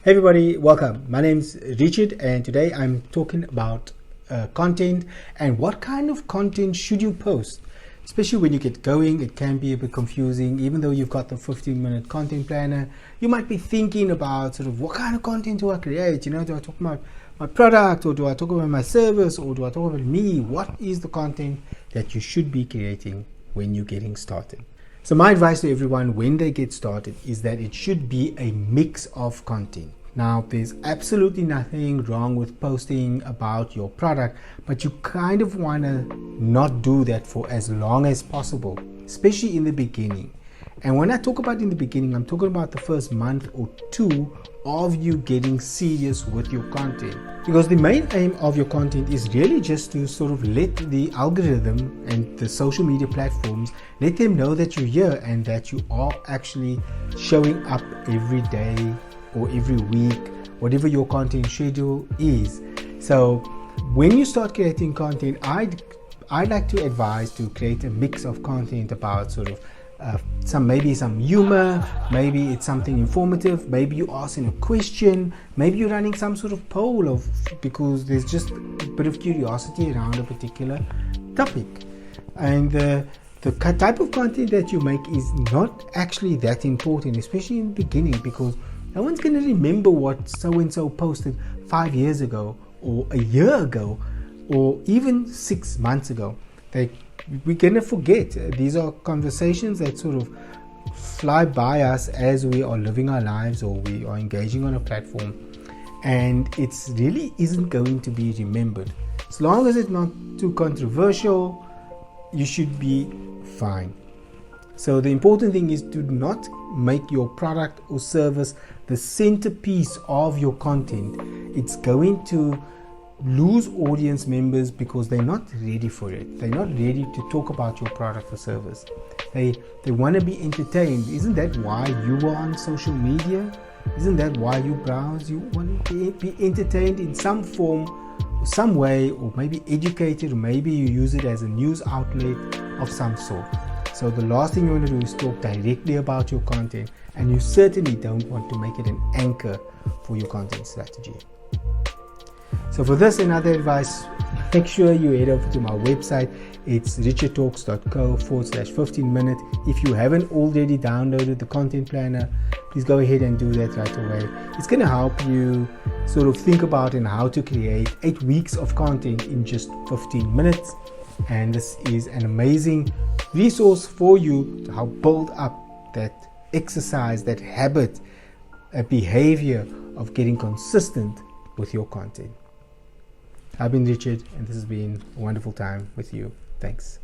Hey everybody, welcome. My name's Richard and today I'm talking about content and what kind of content should you post. Especially when you get going, it can be a bit confusing. Even though you've got the 15-minute content planner, you might be thinking about sort of what kind of content do I create? You know, do I talk about my product, or do I talk about my service, or do I talk about me? What is the content that you should be creating when you're getting started? So my advice to everyone when they get started is that it should be a mix of content. Now, there's absolutely nothing wrong with posting about your product, but you kind of want to not do that for as long as possible, especially in the beginning. And when I talk about in the beginning, I'm talking about the first month or two of you getting serious with your content. Because the main aim of your content is really just to sort of let the algorithm and the social media platforms, let them know that you're here and that you are actually showing up every day or every week, whatever your content schedule is. So when you start creating content, I'd like to advise to create a mix of content about sort of maybe some humor, maybe it's something informative, maybe you're asking a question, maybe you're running some sort of poll because there's just a bit of curiosity around a particular topic. And the type of content that you make is not actually that important, especially in the beginning, because no one's going to remember what so-and-so posted 5 years ago or a year ago or even 6 months ago. We're going to forget. These are conversations that sort of fly by us as we are living our lives or we are engaging on a platform, and it really isn't going to be remembered. As long as it's not too controversial, you should be fine. So the important thing is to not make your product or service the centerpiece of your content. It's going to lose audience members because they're not ready for it. They're not ready to talk about your product or service. They want to be entertained. Isn't that why you are on social media? Isn't that why you browse? You want to be entertained in some form, some way, or maybe educated, or maybe you use it as a news outlet of some sort. So the last thing you want to do is talk directly about your content, and you certainly don't want to make it an anchor for your content strategy. So for this and other advice, make sure you head over to my website. It's richardtalks.co/15minute. If you haven't already downloaded the content planner, please go ahead and do that right away. It's going to help you sort of think about and how to create 8 weeks of content in just 15 minutes. And this is an amazing resource for you to help build up that exercise, that habit, a behavior of getting consistent with your content. I've been Richard, and this has been a wonderful time with you. Thanks.